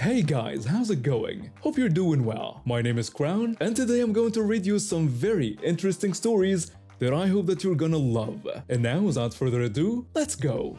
Hey guys, how's it going? Hope you're doing well. My name is Crown, and today I'm going to read you some very interesting stories that I hope that you're gonna love. And now, without further ado, let's go!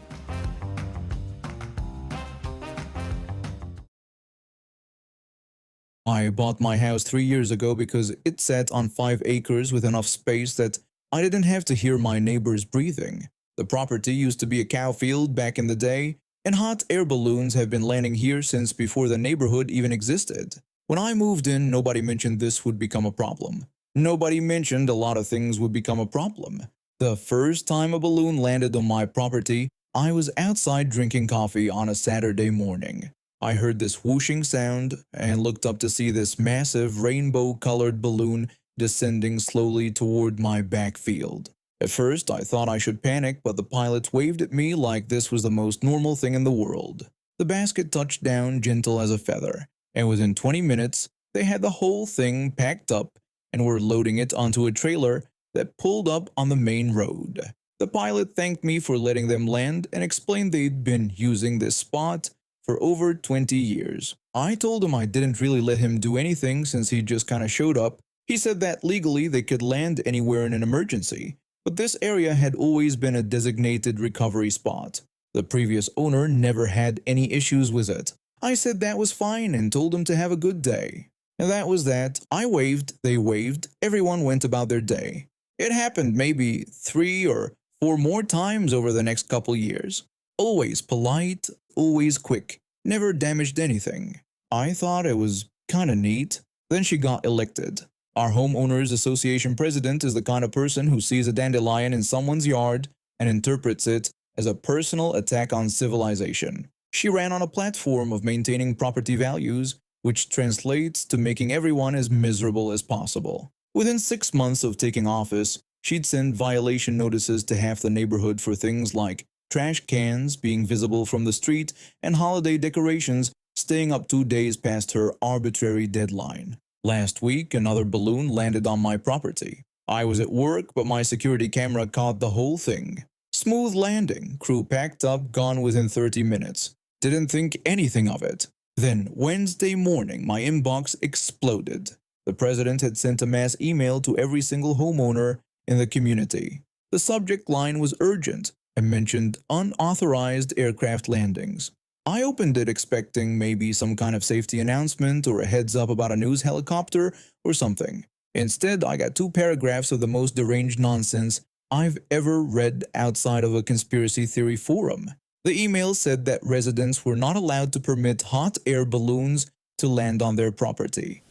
I bought my house 3 years ago because it sat on 5 acres with enough space that I didn't have to hear my neighbors breathing. The property used to be a cow field back in the day, and hot air balloons have been landing here since before the neighborhood even existed. When I moved in, nobody mentioned this would become a problem. Nobody mentioned a lot of things would become a problem. The first time a balloon landed on my property, I was outside drinking coffee on a Saturday morning. I heard this whooshing sound and looked up to see this massive rainbow-colored balloon descending slowly toward my backfield. At first, I thought I should panic, but the pilot waved at me like this was the most normal thing in the world. The basket touched down gentle as a feather, and within 20 minutes, they had the whole thing packed up and were loading it onto a trailer that pulled up on the main road. The pilot thanked me for letting them land and explained they'd been using this spot for over 20 years. I told him I didn't really let him do anything since he just kinda showed up. He said that legally they could land anywhere in an emergency, but this area had always been a designated recovery spot. The previous owner never had any issues with it. I said that was fine and told him to have a good day. And that was that. I waved, they waved, everyone went about their day. It happened maybe 3 or 4 more times over the next couple years. Always polite, always quick, never damaged anything. I thought it was kinda neat. Then she got elected. Our homeowners association president is the kind of person who sees a dandelion in someone's yard and interprets it as a personal attack on civilization. She ran on a platform of maintaining property values, which translates to making everyone as miserable as possible. Within 6 months of taking office, she'd send violation notices to half the neighborhood for things like trash cans being visible from the street and holiday decorations staying up 2 days past her arbitrary deadline. Last week, another balloon landed on my property. I was at work, but my security camera caught the whole thing. Smooth landing, crew packed up, gone within 30 minutes. Didn't think anything of it. Then, Wednesday morning, my inbox exploded. The president had sent a mass email to every single homeowner in the community. The subject line was urgent and mentioned unauthorized aircraft landings. I opened it expecting maybe some kind of safety announcement or a heads up about a news helicopter or something. Instead, I got 2 paragraphs of the most deranged nonsense I've ever read outside of a conspiracy theory forum. The email said that residents were not allowed to permit hot air balloons to land on their property.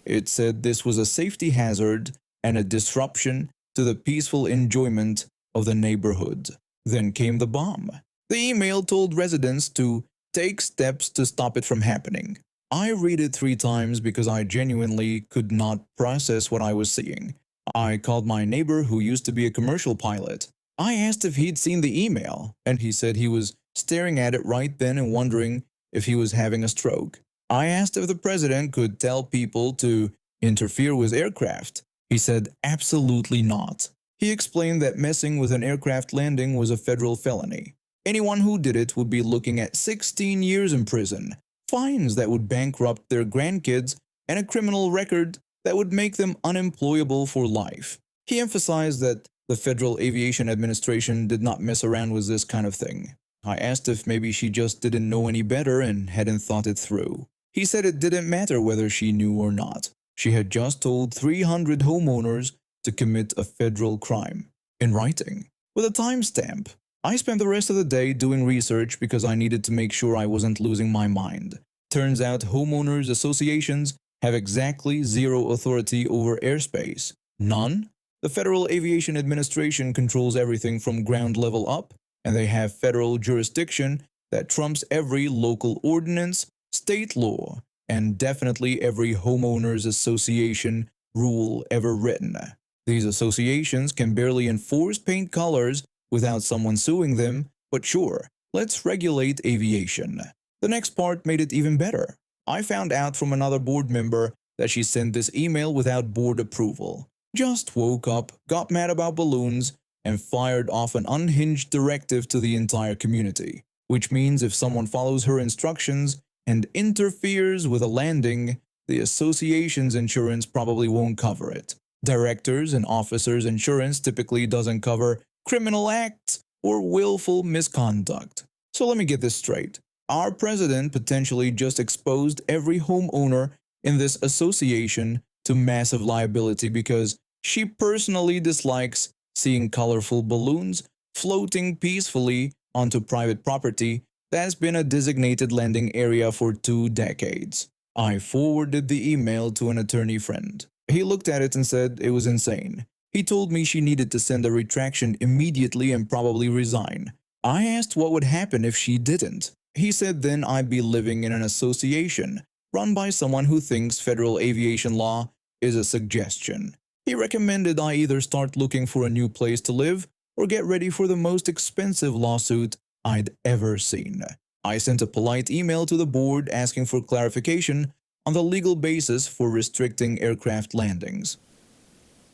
It said this was a safety hazard and a disruption to the peaceful enjoyment of the neighborhood. Then came the bomb. The email told residents to take steps to stop it from happening. I read it 3 times because I genuinely could not process what I was seeing. I called my neighbor who used to be a commercial pilot. I asked if he'd seen the email, and he said he was staring at it right then and wondering if he was having a stroke. I asked if the president could tell people to interfere with aircraft. He said absolutely not. He explained that messing with an aircraft landing was a federal felony. Anyone who did it would be looking at 16 years in prison, fines that would bankrupt their grandkids, and a criminal record that would make them unemployable for life. He emphasized that the Federal Aviation Administration did not mess around with this kind of thing. I asked if maybe she just didn't know any better and hadn't thought it through. He said it didn't matter whether she knew or not. She had just told 300 homeowners to commit a federal crime, in writing, with a timestamp. I spent the rest of the day doing research because I needed to make sure I wasn't losing my mind. Turns out homeowners associations have exactly 0 authority over airspace. None. The Federal Aviation Administration controls everything from ground level up, and they have federal jurisdiction that trumps every local ordinance, state law, and definitely every homeowners association rule ever written. These associations can barely enforce paint colors without someone suing them, but sure, let's regulate aviation. The next part made it even better. I found out from another board member that she sent this email without board approval. Just woke up, got mad about balloons, and fired off an unhinged directive to the entire community. Which means if someone follows her instructions, and interferes with a landing, the association's insurance probably won't cover it. Directors and officers' insurance typically doesn't cover criminal acts or willful misconduct. So let me get this straight. Our president potentially just exposed every homeowner in this association to massive liability because she personally dislikes seeing colorful balloons floating peacefully onto private property that's been a designated landing area for 2 decades. I forwarded the email to an attorney friend. He looked at it and said it was insane. He told me she needed to send a retraction immediately and probably resign. I asked what would happen if she didn't. He said then I'd be living in an association run by someone who thinks federal aviation law is a suggestion. He recommended I either start looking for a new place to live or get ready for the most expensive lawsuit I'd ever seen. I sent a polite email to the board asking for clarification on the legal basis for restricting aircraft landings.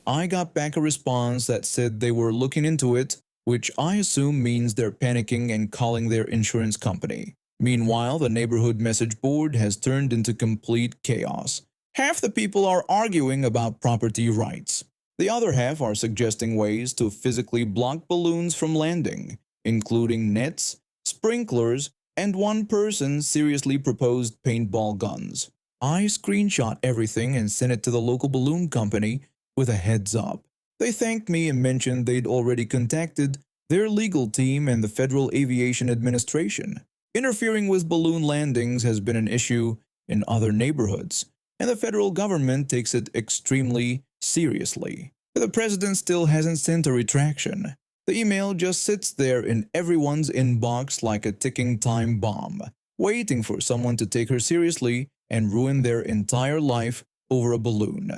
I got back a response that said they were looking into it, which I assume means they're panicking and calling their insurance company. Meanwhile, the neighborhood message board has turned into complete chaos. Half the people are arguing about property rights. The other half are suggesting ways to physically block balloons from landing, including nets, sprinklers, and one person seriously proposed paintball guns. I screenshot everything and sent it to the local balloon company with a heads up. They thanked me and mentioned they'd already contacted their legal team and the Federal Aviation Administration. Interfering with balloon landings has been an issue in other neighborhoods, and the federal government takes it extremely seriously. The president still hasn't sent a retraction. The email just sits there in everyone's inbox like a ticking time bomb, waiting for someone to take her seriously and ruin their entire life over a balloon.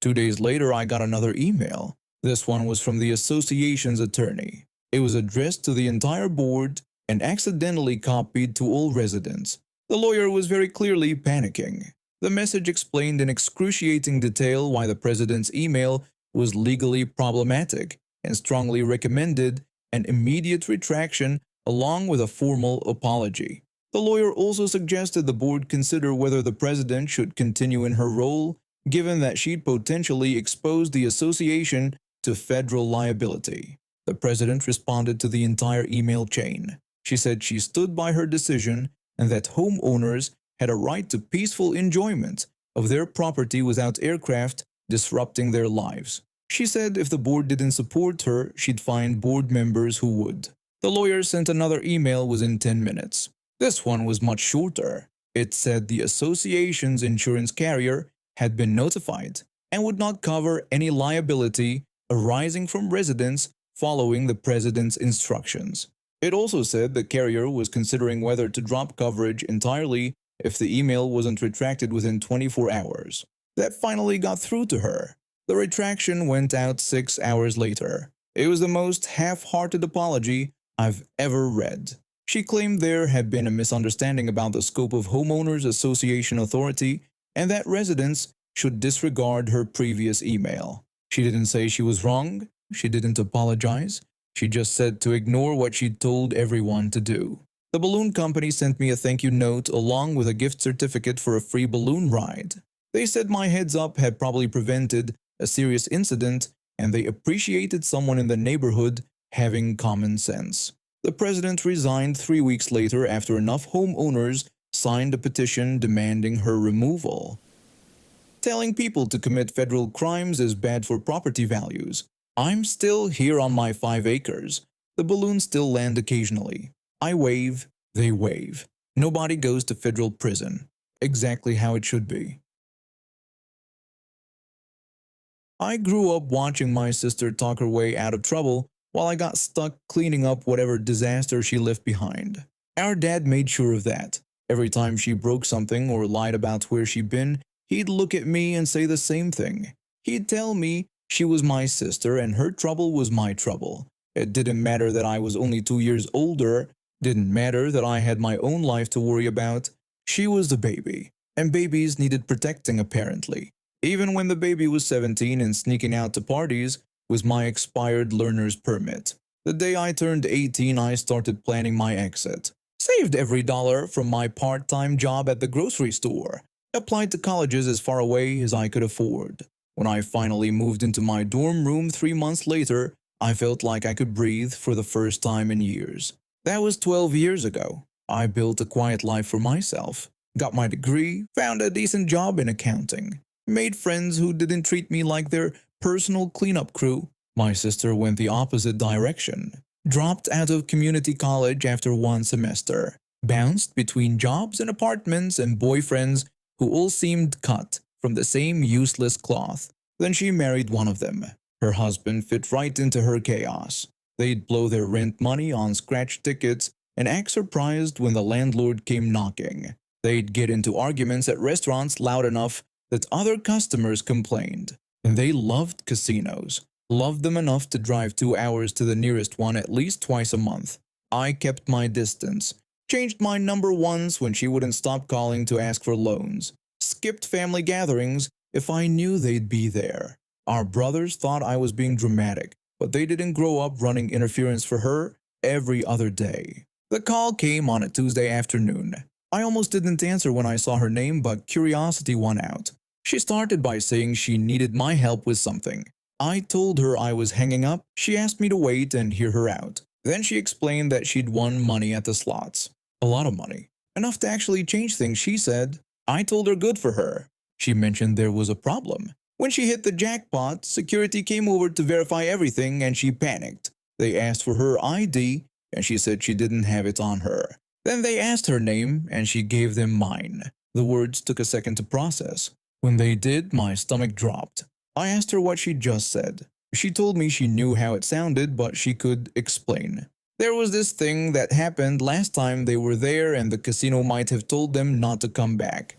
2 days later, I got another email. This one was from the association's attorney. It was addressed to the entire board and accidentally copied to all residents. The lawyer was very clearly panicking. The message explained in excruciating detail why the president's email was legally problematic and strongly recommended an immediate retraction along with a formal apology. The lawyer also suggested the board consider whether the president should continue in her role, given that she'd potentially exposed the association to federal liability. The president responded to the entire email chain. She said she stood by her decision and that homeowners had a right to peaceful enjoyment of their property without aircraft disrupting their lives. She said if the board didn't support her, she'd find board members who would. The lawyer sent another email within 10 minutes. This one was much shorter. It said the association's insurance carrier had been notified and would not cover any liability arising from residents following the president's instructions. It also said the carrier was considering whether to drop coverage entirely if the email wasn't retracted within 24 hours. That finally got through to her. The retraction went out 6 hours later. It was the most half-hearted apology I've ever read. She claimed there had been a misunderstanding about the scope of homeowners association authority and that residents should disregard her previous email. She didn't say she was wrong. She didn't apologize. She just said to ignore what she'd told everyone to do. The balloon company sent me a thank you note along with a gift certificate for a free balloon ride. They said my heads up had probably prevented a serious incident and they appreciated someone in the neighborhood having common sense. The president resigned 3 weeks later after enough homeowners signed a petition demanding her removal. Telling people to commit federal crimes is bad for property values. I'm still here on my 5 acres. The balloons still land occasionally. I wave, they wave. Nobody goes to federal prison. Exactly how it should be. I grew up watching my sister talk her way out of trouble while I got stuck cleaning up whatever disaster she left behind. Our dad made sure of that. Every time she broke something or lied about where she'd been, he'd look at me and say the same thing. He'd tell me she was my sister and her trouble was my trouble. It didn't matter that I was only 2 years older, didn't matter that I had my own life to worry about. She was the baby, and babies needed protecting apparently. Even when the baby was 17 and sneaking out to parties with my expired learner's permit. The day I turned 18, I started planning my exit. Saved every dollar from my part-time job at the grocery store. Applied to colleges as far away as I could afford. When I finally moved into my dorm room 3 months later, I felt like I could breathe for the first time in years. That was 12 years ago. I built a quiet life for myself. Got my degree, found a decent job in accounting, made friends who didn't treat me like their personal cleanup crew. My sister went the opposite direction. Dropped out of community college after 1 semester. Bounced between jobs and apartments and boyfriends who all seemed cut from the same useless cloth. Then she married one of them. Her husband fit right into her chaos. They'd blow their rent money on scratch tickets and act surprised when the landlord came knocking. They'd get into arguments at restaurants loud enough that other customers complained. And they loved casinos. Loved them enough to drive 2 hours to the nearest one at least twice a month. I kept my distance. Changed my number once when she wouldn't stop calling to ask for loans. Skipped family gatherings if I knew they'd be there. Our brothers thought I was being dramatic, but they didn't grow up running interference for her every other day. The call came on a Tuesday afternoon. I almost didn't answer when I saw her name, but curiosity won out. She started by saying she needed my help with something. I told her I was hanging up. She asked me to wait and hear her out. Then she explained that she'd won money at the slots. A lot of money. Enough to actually change things, she said. I told her good for her. She mentioned there was a problem. When she hit the jackpot, security came over to verify everything and she panicked. They asked for her ID and she said she didn't have it on her. Then they asked her name and she gave them mine. The words took a second to process. When they did, my stomach dropped. I asked her what she just said. She told me she knew how it sounded, but she could explain. There was this thing that happened last time they were there and the casino might have told them not to come back.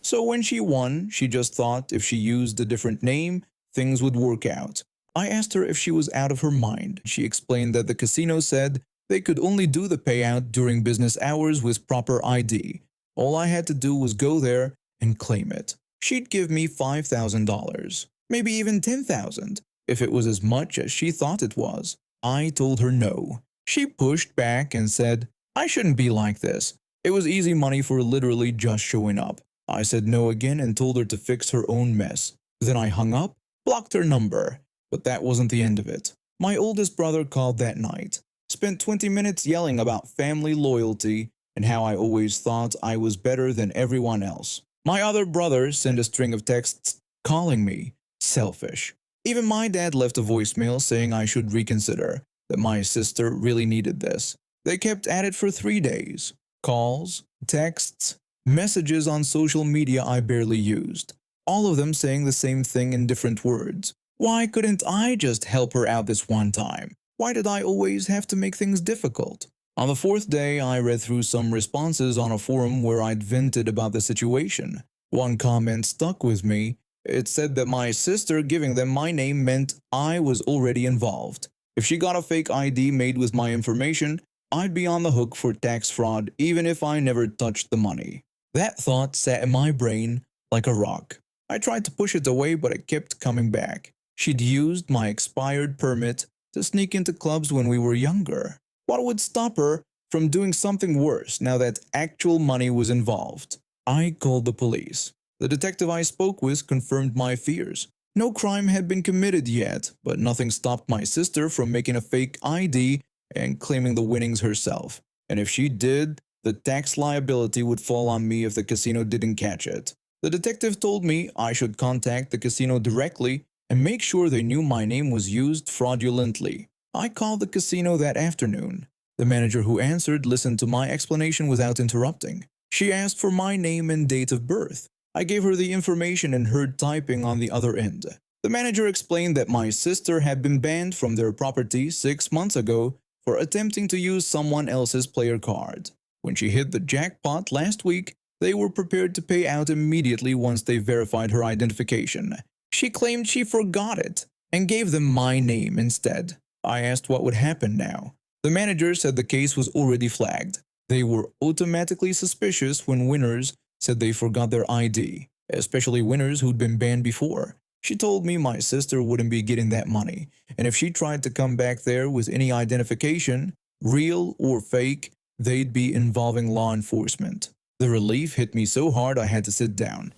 So when she won, she just thought if she used a different name, things would work out. I asked her if she was out of her mind. She explained that the casino said they could only do the payout during business hours with proper ID. All I had to do was go there and claim it. She'd give me $5,000, maybe even $10,000, if it was as much as she thought it was. I told her no. She pushed back and said, I shouldn't be like this. It was easy money for literally just showing up. I said no again and told her to fix her own mess. Then I hung up, blocked her number. But that wasn't the end of it. My oldest brother called that night. Spent 20 minutes yelling about family loyalty and how I always thought I was better than everyone else. My other brother sent a string of texts calling me selfish. Even my dad left a voicemail saying I should reconsider, that my sister really needed this. They kept at it for 3 days. Calls, texts, messages on social media I barely used. All of them saying the same thing in different words. Why couldn't I just help her out this one time? Why did I always have to make things difficult? On the 4th day, I read through some responses on a forum where I'd vented about the situation. One comment stuck with me. It said that my sister giving them my name meant I was already involved. If she got a fake ID made with my information, I'd be on the hook for tax fraud even if I never touched the money. That thought sat in my brain like a rock. I tried to push it away, but it kept coming back. She'd used my expired permit to sneak into clubs when we were younger. What would stop her from doing something worse now that actual money was involved? I called the police. The detective I spoke with confirmed my fears. No crime had been committed yet, but nothing stopped my sister from making a fake ID and claiming the winnings herself. And if she did, the tax liability would fall on me if the casino didn't catch it. The detective told me I should contact the casino directly and make sure they knew my name was used fraudulently. I called the casino that afternoon. The manager who answered listened to my explanation without interrupting. She asked for my name and date of birth. I gave her the information and heard typing on the other end. The manager explained that my sister had been banned from their property 6 months ago for attempting to use someone else's player card. When she hit the jackpot last week, they were prepared to pay out immediately once they verified her identification. She claimed she forgot it and gave them my name instead. I asked what would happen now. The manager said the case was already flagged. They were automatically suspicious when winners said they forgot their ID, especially winners who'd been banned before. She told me my sister wouldn't be getting that money, and if she tried to come back there with any identification, real or fake, they'd be involving law enforcement. The relief hit me so hard I had to sit down.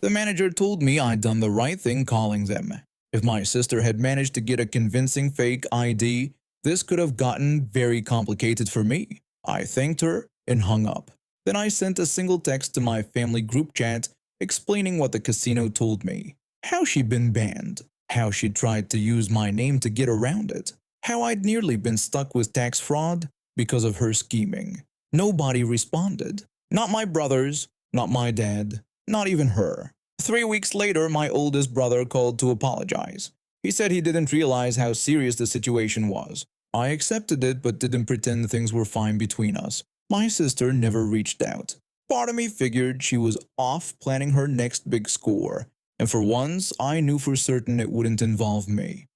The manager told me I'd done the right thing calling them. If my sister had managed to get a convincing fake ID, this could have gotten very complicated for me. I thanked her and hung up. Then I sent a single text to my family group chat explaining what the casino told me, how she'd been banned, how she tried to use my name to get around it, how I'd nearly been stuck with tax fraud because of her scheming. Nobody responded. Not my brothers, not my dad, not even her. 3 weeks later, my oldest brother called to apologize. He said he didn't realize how serious the situation was. I accepted it but didn't pretend things were fine between us. My sister never reached out. Part of me figured she was off planning her next big score, and for once I knew for certain it wouldn't involve me.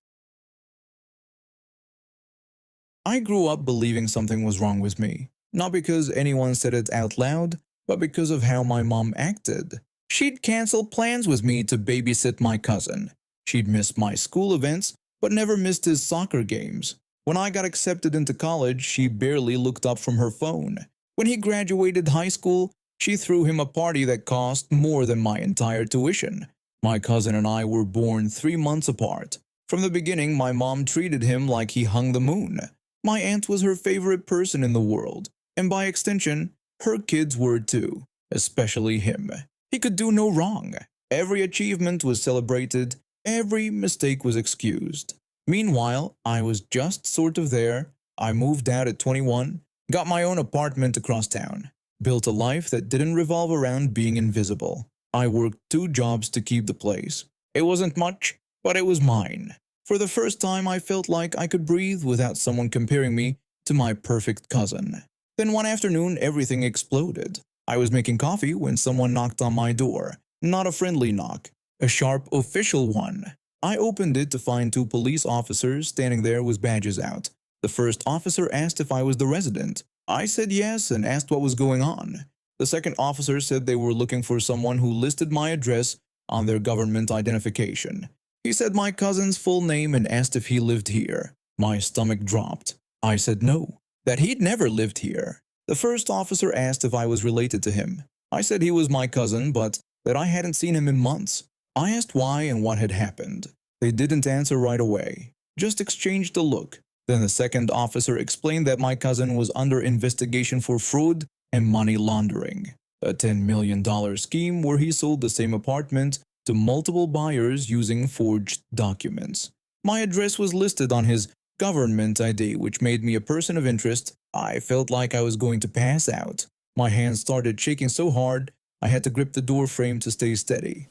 I grew up believing something was wrong with me, not because anyone said it out loud, but because of how my mom acted. She'd cancel plans with me to babysit my cousin. She'd miss my school events, but never missed his soccer games. When I got accepted into college, she barely looked up from her phone. When he graduated high school, she threw him a party that cost more than my entire tuition. My cousin and I were born 3 months apart. From the beginning, my mom treated him like he hung the moon. My aunt was her favorite person in the world, and by extension, her kids were too, especially him. He could do no wrong. Every achievement was celebrated, every mistake was excused. Meanwhile, I was just sort of there. I moved out at 21, got my own apartment across town, built a life that didn't revolve around being invisible. I worked 2 jobs to keep the place. It wasn't much, but it was mine. For the first time, I felt like I could breathe without someone comparing me to my perfect cousin. Then one afternoon, everything exploded. I was making coffee when someone knocked on my door. Not a friendly knock, a sharp official one. I opened it to find 2 police officers standing there with badges out. The first officer asked if I was the resident. I said yes and asked what was going on. The second officer said they were looking for someone who listed my address on their government identification. He said my cousin's full name and asked if he lived here. My stomach dropped. I said no, that he'd never lived here. The first officer asked if I was related to him. I said he was my cousin, but that I hadn't seen him in months. I asked why and what had happened. They didn't answer right away, just exchanged a look. Then the second officer explained that my cousin was under investigation for fraud and money laundering, a $10 million scheme where he sold the same apartment to multiple buyers using forged documents. My address was listed on his government ID, which made me a person of interest. I felt like I was going to pass out. My hands started shaking so hard, I had to grip the door frame to stay steady.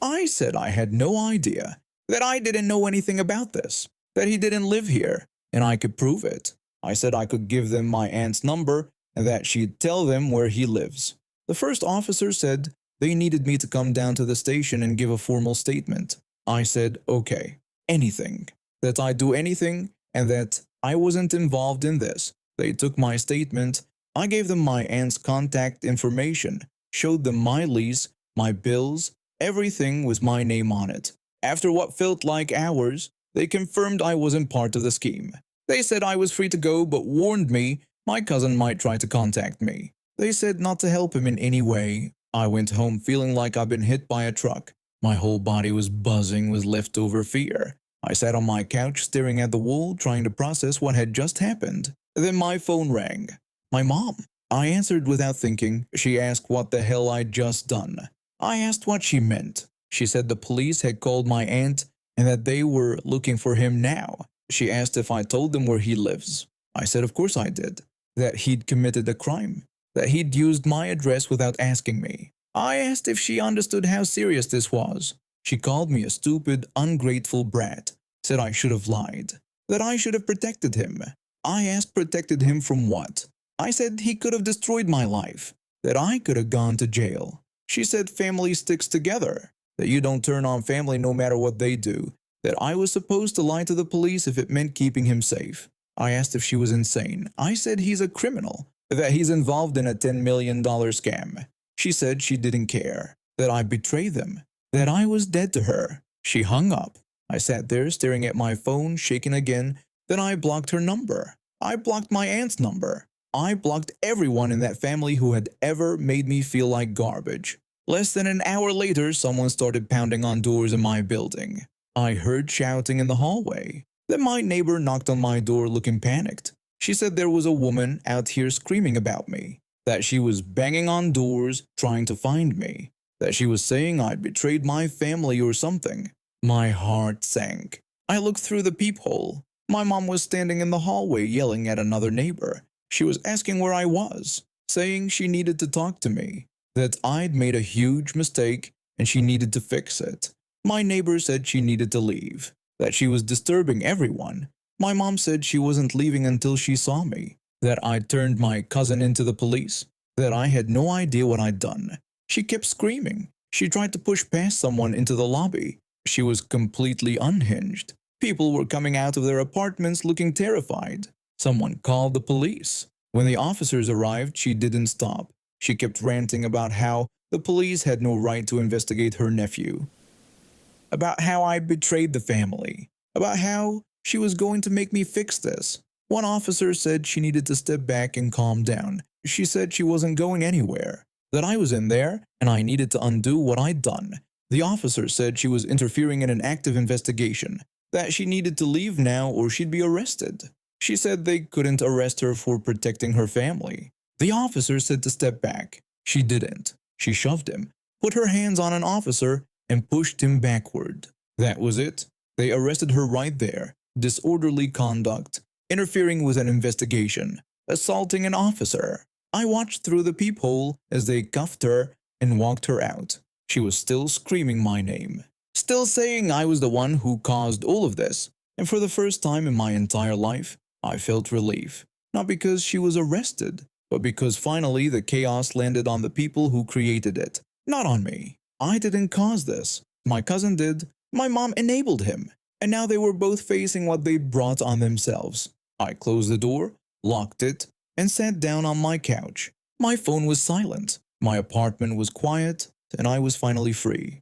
I said I had no idea, that I didn't know anything about this, that he didn't live here, and I could prove it. I said I could give them my aunt's number and that she'd tell them where he lives. The first officer said they needed me to come down to the station and give a formal statement. I said, okay, anything, that I'd do anything and that I wasn't involved in this. They took my statement. I gave them my aunt's contact information, showed them my lease, my bills, everything with my name on it. After what felt like hours, they confirmed I wasn't part of the scheme. They said I was free to go but warned me my cousin might try to contact me. They said not to help him in any way. I went home feeling like I'd been hit by a truck. My whole body was buzzing with leftover fear. I sat on my couch staring at the wall trying to process what had just happened. Then my phone rang. My mom. I answered without thinking. She asked what the hell I'd just done. I asked what she meant. She said the police had called my aunt and that they were looking for him now. She asked if I told them where he lives. I said of course I did. That he'd committed a crime. That he'd used my address without asking me. I asked if she understood how serious this was. She called me a stupid, ungrateful brat. Said I should have lied. That I should have protected him. I asked protected him from what? I said he could have destroyed my life. That I could have gone to jail. She said family sticks together. That you don't turn on family no matter what they do. That I was supposed to lie to the police if it meant keeping him safe. I asked if she was insane. I said he's a criminal. That he's involved in a $10 million scam. She said she didn't care. That I betrayed them. That I was dead to her. She hung up. I sat there staring at my phone, shaking again. Then I blocked her number. I blocked my aunt's number. I blocked everyone in that family who had ever made me feel like garbage. Less than an hour later, someone started pounding on doors in my building. I heard shouting in the hallway. Then my neighbor knocked on my door looking panicked. She said there was a woman out here screaming about me, that she was banging on doors trying to find me, that she was saying I'd betrayed my family or something. My heart sank. I looked through the peephole. My mom was standing in the hallway yelling at another neighbor. She was asking where I was, saying she needed to talk to me, that I'd made a huge mistake and she needed to fix it. My neighbor said she needed to leave, that she was disturbing everyone. My mom said she wasn't leaving until she saw me, that I'd turned my cousin into the police, that I had no idea what I'd done. She kept screaming. She tried to push past someone into the lobby. She was completely unhinged. People were coming out of their apartments looking terrified. Someone called the police. When the officers arrived, she didn't stop. She kept ranting about how the police had no right to investigate her nephew, about how I betrayed the family, about how she was going to make me fix this. One officer said she needed to step back and calm down. She said she wasn't going anywhere, that I was in there and I needed to undo what I'd done. The officer said she was interfering in an active investigation, that she needed to leave now or she'd be arrested. She said they couldn't arrest her for protecting her family. The officer said to step back. She didn't. She shoved him, put her hands on an officer, and pushed him backward. That was it. They arrested her right there. Disorderly conduct, interfering with an investigation, assaulting an officer. I watched through the peephole as they cuffed her and walked her out. She was still screaming my name, still saying I was the one who caused all of this. And for the first time in my entire life, I felt relief. Not because she was arrested, but because finally the chaos landed on the people who created it, not on me. I didn't cause this. My cousin did. My mom enabled him. And now they were both facing what they brought on themselves. I closed the door, locked it, and sat down on my couch. My phone was silent. My apartment was quiet, and I was finally free.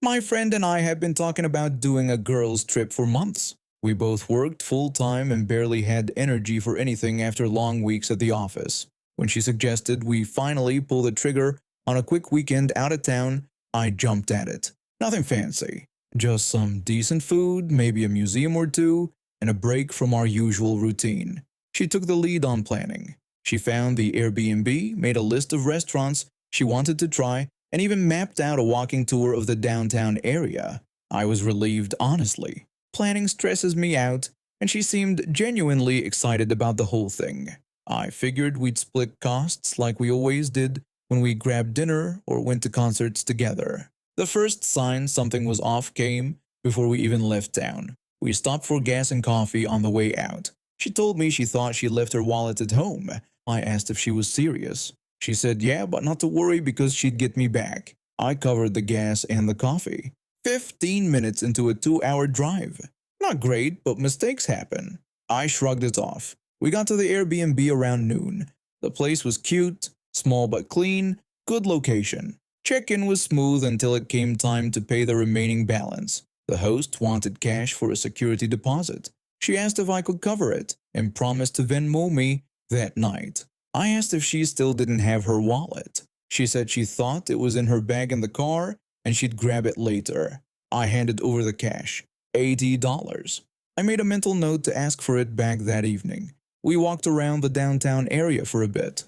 My friend and I had been talking about doing a girls' trip for months. We both worked full-time and barely had energy for anything after long weeks at the office. When she suggested we finally pull the trigger on a quick weekend out of town, I jumped at it. Nothing fancy, just some decent food, maybe a museum or two, and a break from our usual routine. She took the lead on planning. She found the Airbnb, made a list of restaurants she wanted to try, and even mapped out a walking tour of the downtown area. I was relieved, honestly. Planning stresses me out, and she seemed genuinely excited about the whole thing. I figured we'd split costs like we always did when we grabbed dinner or went to concerts together. The first sign something was off came before we even left town. We stopped for gas and coffee on the way out. She told me she thought she left her wallet at home. I asked if she was serious. She said yeah, but not to worry because she'd get me back. I covered the gas and the coffee. 15 minutes into a 2-hour drive. Not great, but mistakes happen. I shrugged it off. We got to the Airbnb around noon. The place was cute, small but clean, good location. Check-in was smooth until it came time to pay the remaining balance. The host wanted cash for a security deposit. She asked if I could cover it and promised to Venmo me that night. I asked if she still didn't have her wallet. She said she thought it was in her bag in the car and she'd grab it later. I handed over the cash, $80. I made a mental note to ask for it back that evening. We walked around the downtown area for a bit.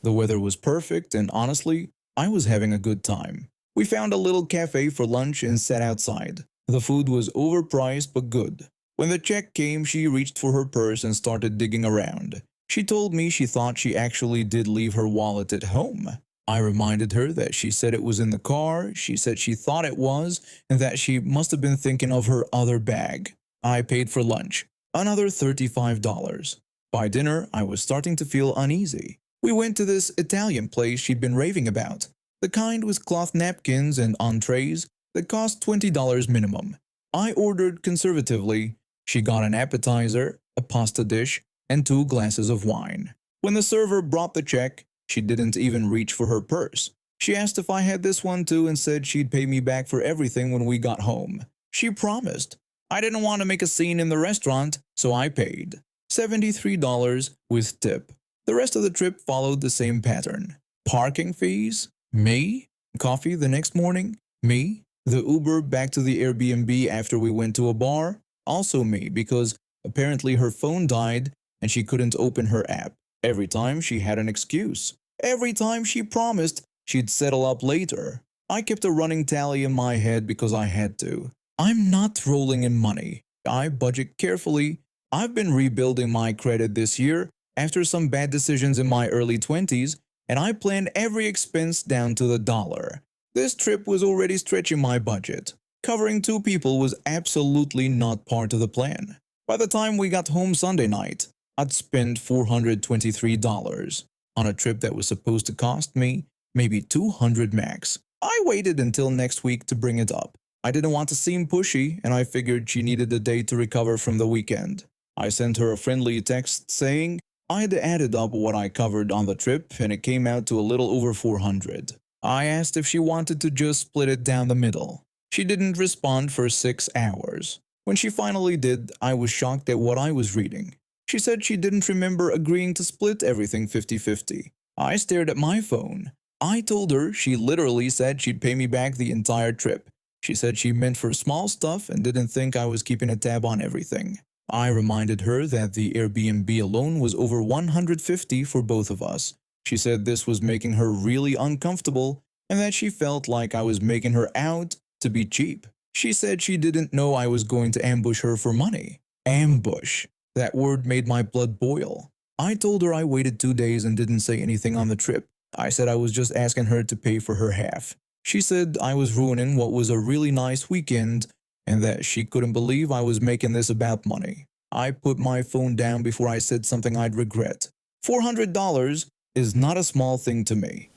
The weather was perfect and honestly, I was having a good time. We found a little cafe for lunch and sat outside. The food was overpriced but good. When the check came, she reached for her purse and started digging around. She told me she thought she actually did leave her wallet at home. I reminded her that she said it was in the car, she said she thought it was, and that she must have been thinking of her other bag. I paid for lunch, another $35. By dinner, I was starting to feel uneasy. We went to this Italian place she'd been raving about, the kind with cloth napkins and entrees that cost $20 minimum. I ordered conservatively. She got an appetizer, a pasta dish, and 2 glasses of wine. When the server brought the check, she didn't even reach for her purse. She asked if I had this one too and said she'd pay me back for everything when we got home. She promised. I didn't want to make a scene in the restaurant, so I paid $73 with tip. The rest of the trip followed the same pattern. Parking fees? Me. Coffee the next morning? Me. The Uber back to the Airbnb after we went to a bar? Also me, because apparently her phone died and she couldn't open her app. Every time she had an excuse. Every time she promised she'd settle up later. I kept a running tally in my head because I had to. I'm not rolling in money. I budget carefully. I've been rebuilding my credit this year after some bad decisions in my early 20s, and I planned every expense down to the dollar. This trip was already stretching my budget. Covering 2 people was absolutely not part of the plan. By the time we got home Sunday night, I'd spent $423 on a trip that was supposed to cost me maybe $200 max. I waited until next week to bring it up. I didn't want to seem pushy, and I figured she needed a day to recover from the weekend. I sent her a friendly text saying I had added up what I covered on the trip and it came out to a little over 400. I asked if she wanted to just split it down the middle. She didn't respond for 6 hours. When she finally did, I was shocked at what I was reading. She said she didn't remember agreeing to split everything 50-50. I stared at my phone. I told her she literally said she'd pay me back the entire trip. She said she meant for small stuff and didn't think I was keeping a tab on everything. I reminded her that the Airbnb alone was over $150 for both of us. She said this was making her really uncomfortable and that she felt like I was making her out to be cheap. She said she didn't know I was going to ambush her for money. Ambush. That word made my blood boil. I told her I waited 2 days and didn't say anything on the trip. I said I was just asking her to pay for her half. She said I was ruining what was a really nice weekend and that she couldn't believe I was making this about money. I put my phone down before I said something I'd regret. $400 is not a small thing to me.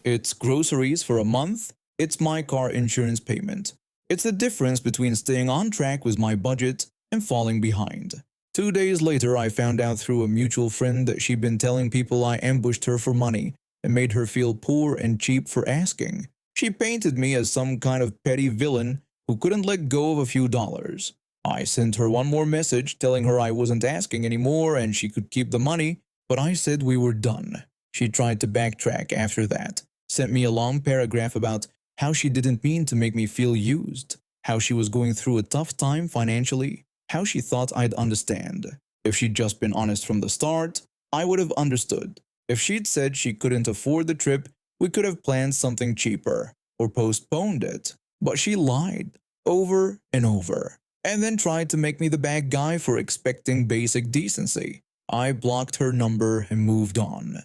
It's groceries for a month. It's my car insurance payment. It's the difference between staying on track with my budget and falling behind. 2 days later, I found out through a mutual friend that she'd been telling people I ambushed her for money and made her feel poor and cheap for asking. She painted me as some kind of petty villain who couldn't let go of a few dollars. I sent her one more message telling her I wasn't asking anymore and she could keep the money, but I said we were done. She tried to backtrack after that, sent me a long paragraph about how she didn't mean to make me feel used, how she was going through a tough time financially, how she thought I'd understand. If she'd just been honest from the start, I would have understood. If she'd said she couldn't afford the trip, we could have planned something cheaper or postponed it. But she lied over and over, and then tried to make me the bad guy for expecting basic decency. I blocked her number and moved on.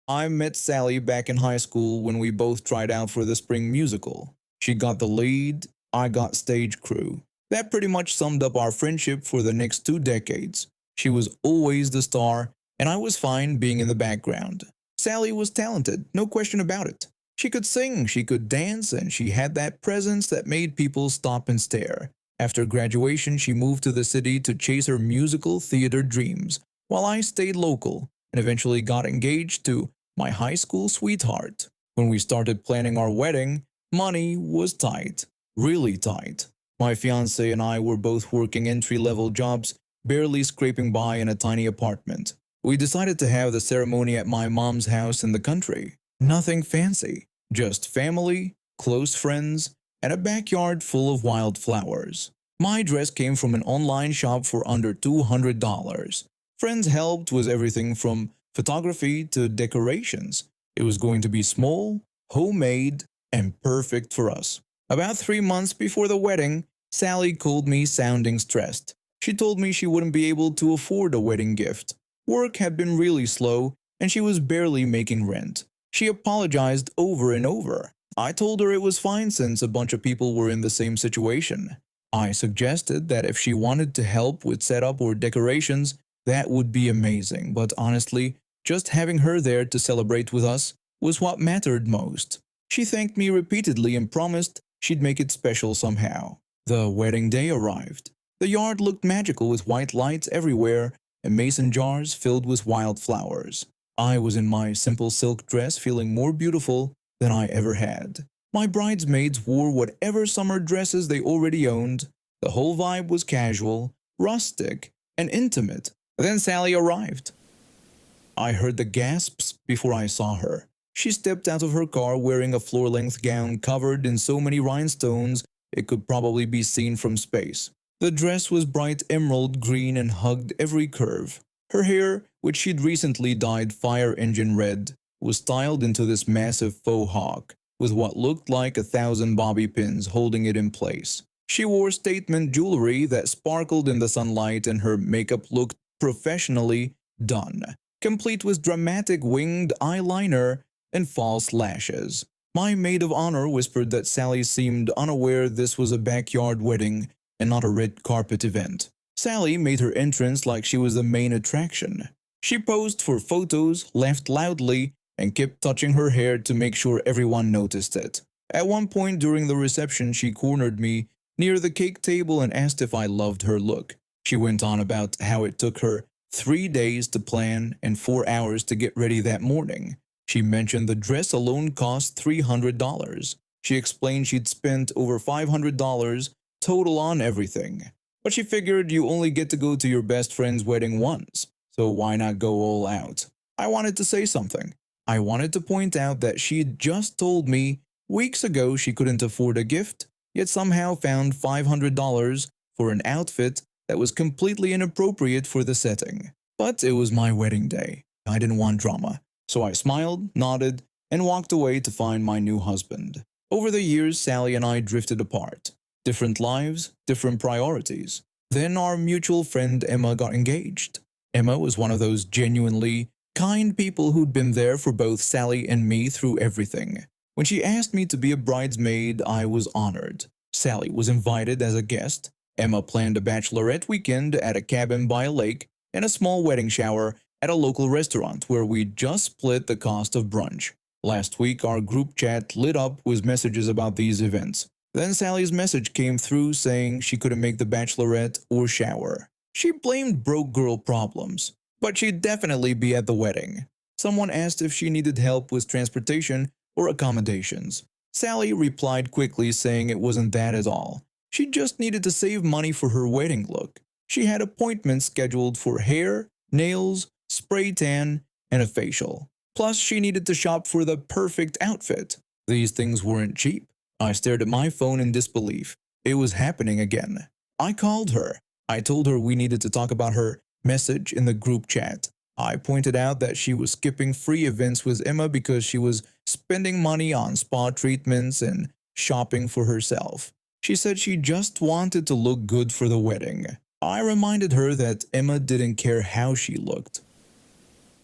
I met Sally back in high school when we both tried out for the spring musical. She got the lead, I got stage crew. That pretty much summed up our friendship for the next 2 decades. She was always the star, and I was fine being in the background. Sally was talented, no question about it. She could sing, she could dance, and she had that presence that made people stop and stare. After graduation, she moved to the city to chase her musical theater dreams, while I stayed local and eventually got engaged to my high school sweetheart. When we started planning our wedding, money was tight, really tight. My fiance and I were both working entry-level jobs, barely scraping by in a tiny apartment. We decided to have the ceremony at my mom's house in the country. Nothing fancy, just family, close friends, and a backyard full of wildflowers. My dress came from an online shop for under $200. Friends helped with everything from photography to decorations. It was going to be small, homemade, and perfect for us. About 3 months before the wedding, Sally called me sounding stressed. She told me she wouldn't be able to afford a wedding gift. Work had been really slow, and she was barely making rent. She apologized over and over. I told her it was fine since a bunch of people were in the same situation. I suggested that if she wanted to help with setup or decorations, that would be amazing, but honestly, just having her there to celebrate with us was what mattered most. She thanked me repeatedly and promised she'd make it special somehow. The wedding day arrived. The yard looked magical with white lights everywhere and mason jars filled with wildflowers. I was in my simple silk dress feeling more beautiful than I ever had. My bridesmaids wore whatever summer dresses they already owned. The whole vibe was casual, rustic, and intimate. Then Sally arrived. I heard the gasps before I saw her. She stepped out of her car wearing a floor-length gown covered in so many rhinestones it could probably be seen from space. The dress was bright emerald green and hugged every curve. Her hair, which she'd recently dyed fire engine red, was styled into this massive faux hawk, with what looked like 1,000 bobby pins holding it in place. She wore statement jewelry that sparkled in the sunlight, and her makeup looked professionally done, complete with dramatic winged eyeliner and false lashes. My maid of honor whispered that Sally seemed unaware this was a backyard wedding and not a red carpet event. Sally made her entrance like she was the main attraction. She posed for photos, laughed loudly, and kept touching her hair to make sure everyone noticed it. At one point during the reception, she cornered me near the cake table and asked if I loved her look. She went on about how it took her 3 days to plan and 4 hours to get ready that morning. She mentioned the dress alone cost $300. She explained she'd spent over $500 total on everything. But she figured you only get to go to your best friend's wedding once, so why not go all out? I wanted to say something. I wanted to point out that she'd just told me weeks ago she couldn't afford a gift, yet somehow found $500 for an outfit that was completely inappropriate for the setting. But it was my wedding day. I didn't want drama. So I smiled, nodded, and walked away to find my new husband. Over the years, Sally and I drifted apart. Different lives, different priorities. Then our mutual friend Emma got engaged. Emma was one of those genuinely kind people who'd been there for both Sally and me through everything. When she asked me to be a bridesmaid, I was honored. Sally was invited as a guest. Emma planned a bachelorette weekend at a cabin by a lake and a small wedding shower at a local restaurant where we just split the cost of brunch. Last week, our group chat lit up with messages about these events. Then Sally's message came through saying she couldn't make the bachelorette or shower. She blamed broke girl problems, but she'd definitely be at the wedding. Someone asked if she needed help with transportation or accommodations. Sally replied quickly saying it wasn't that at all. She just needed to save money for her wedding look. She had appointments scheduled for hair, nails, spray tan, and a facial. Plus, she needed to shop for the perfect outfit. These things weren't cheap. I stared at my phone in disbelief. It was happening again. I called her. I told her we needed to talk about her message in the group chat. I pointed out that she was skipping free events with Emma because she was spending money on spa treatments and shopping for herself. She said she just wanted to look good for the wedding. I reminded her that Emma didn't care how she looked.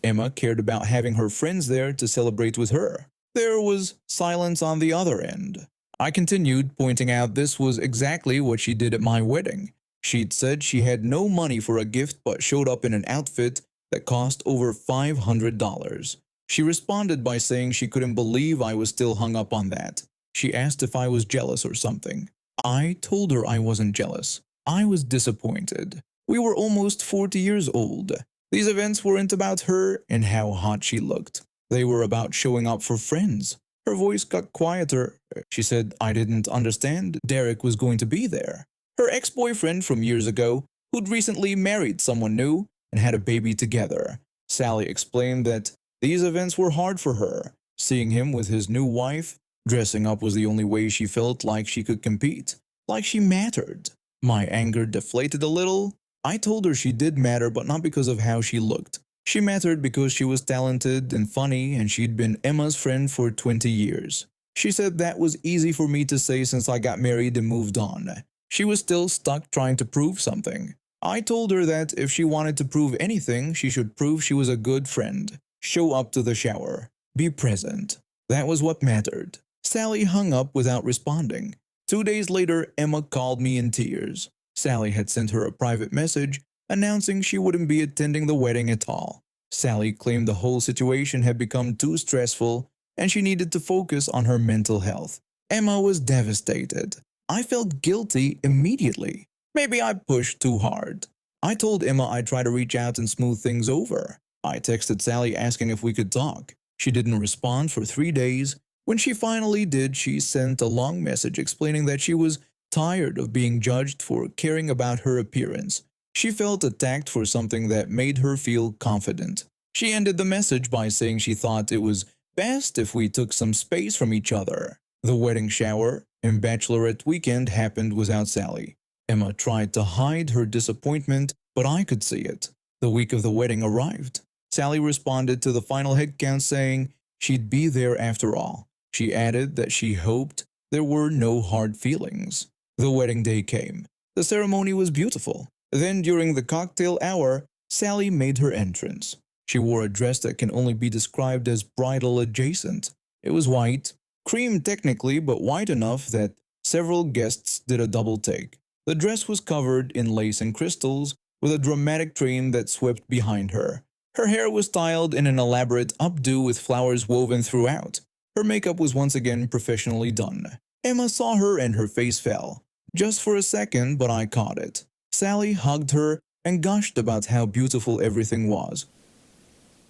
Emma cared about having her friends there to celebrate with her. There was silence on the other end. I continued, pointing out this was exactly what she did at my wedding. She'd said she had no money for a gift but showed up in an outfit that cost over $500. She responded by saying she couldn't believe I was still hung up on that. She asked if I was jealous or something. I told her I wasn't jealous. I was disappointed. We were almost 40 years old. These events weren't about her and how hot she looked. They were about showing up for friends. Her voice got quieter. She said I didn't understand Derek was going to be there. Her ex-boyfriend from years ago, who'd recently married someone new and had a baby together. Sally explained that these events were hard for her. Seeing him with his new wife, dressing up was the only way she felt like she could compete, like she mattered. My anger deflated a little. I told her she did matter, but not because of how she looked. She mattered because she was talented and funny, and she'd been Emma's friend for 20 years. She said that was easy for me to say since I got married and moved on. She was still stuck trying to prove something. I told her that if she wanted to prove anything, she should prove she was a good friend. Show up to the shower. Be present. That was what mattered. Sally hung up without responding. 2 days later, Emma called me in tears. Sally had sent her a private message announcing she wouldn't be attending the wedding at all. Sally claimed the whole situation had become too stressful and she needed to focus on her mental health. Emma was devastated. I felt guilty immediately. Maybe I pushed too hard. I told Emma I'd try to reach out and smooth things over. I texted Sally asking if we could talk. She didn't respond for 3 days. When she finally did, she sent a long message explaining that she was tired of being judged for caring about her appearance. She felt attacked for something that made her feel confident. She ended the message by saying she thought it was best if we took some space from each other. The wedding shower and bachelorette weekend happened without Sally. Emma tried to hide her disappointment, but I could see it. The week of the wedding arrived. Sally responded to the final head count saying she'd be there after all. She added that she hoped there were no hard feelings. The wedding day came. The ceremony was beautiful. Then, during the cocktail hour, Sally made her entrance. She wore a dress that can only be described as bridal adjacent. It was white, cream technically, but white enough that several guests did a double take. The dress was covered in lace and crystals, with a dramatic train that swept behind her. Her hair was styled in an elaborate updo with flowers woven throughout. Her makeup was once again professionally done. Emma saw her and her face fell. Just for a second, but I caught it. Sally hugged her and gushed about how beautiful everything was.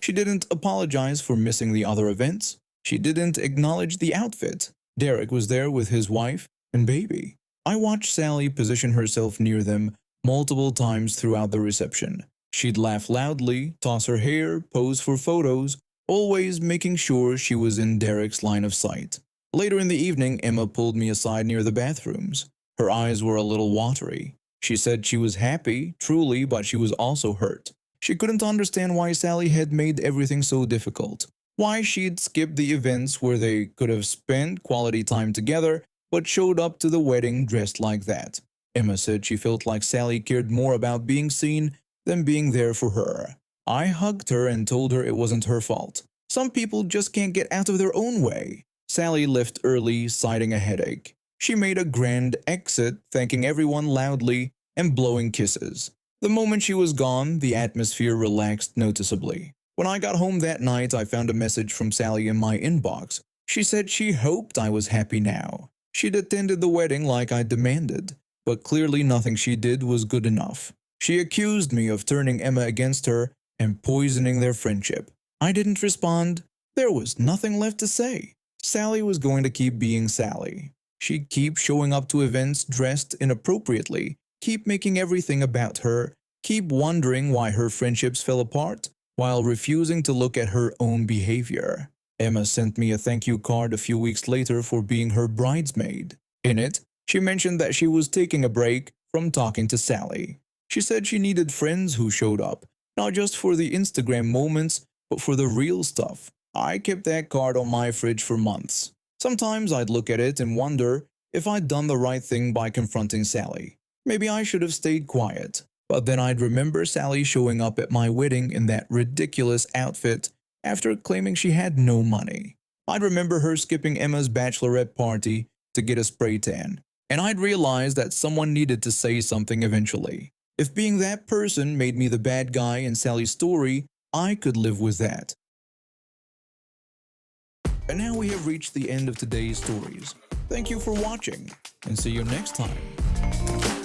She didn't apologize for missing the other events. She didn't acknowledge the outfit. Derek was there with his wife and baby. I watched Sally position herself near them multiple times throughout the reception. She'd laugh loudly, toss her hair, pose for photos, always making sure she was in Derek's line of sight. Later in the evening, Emma pulled me aside near the bathrooms. Her eyes were a little watery. She said she was happy, truly, but she was also hurt. She couldn't understand why Sally had made everything so difficult. Why she'd skipped the events where they could have spent quality time together, but showed up to the wedding dressed like that. Emma said she felt like Sally cared more about being seen than being there for her. I hugged her and told her it wasn't her fault. Some people just can't get out of their own way. Sally left early, citing a headache. She made a grand exit, thanking everyone loudly and blowing kisses. The moment she was gone, the atmosphere relaxed noticeably. When I got home that night, I found a message from Sally in my inbox. She said she hoped I was happy now. She'd attended the wedding like I demanded, but clearly nothing she did was good enough. She accused me of turning Emma against her and poisoning their friendship. I didn't respond. There was nothing left to say. Sally was going to keep being Sally. She'd keep showing up to events dressed inappropriately, keep making everything about her, keep wondering why her friendships fell apart, while refusing to look at her own behavior. Emma sent me a thank you card a few weeks later for being her bridesmaid. In it, she mentioned that she was taking a break from talking to Sally. She said she needed friends who showed up, not just for the Instagram moments, but for the real stuff. I kept that card on my fridge for months. Sometimes I'd look at it and wonder if I'd done the right thing by confronting Sally. Maybe I should have stayed quiet. But then I'd remember Sally showing up at my wedding in that ridiculous outfit after claiming she had no money. I'd remember her skipping Emma's bachelorette party to get a spray tan. And I'd realize that someone needed to say something eventually. If being that person made me the bad guy in Sally's story, I could live with that. And now we have reached the end of today's stories. Thank you for watching, and see you next time.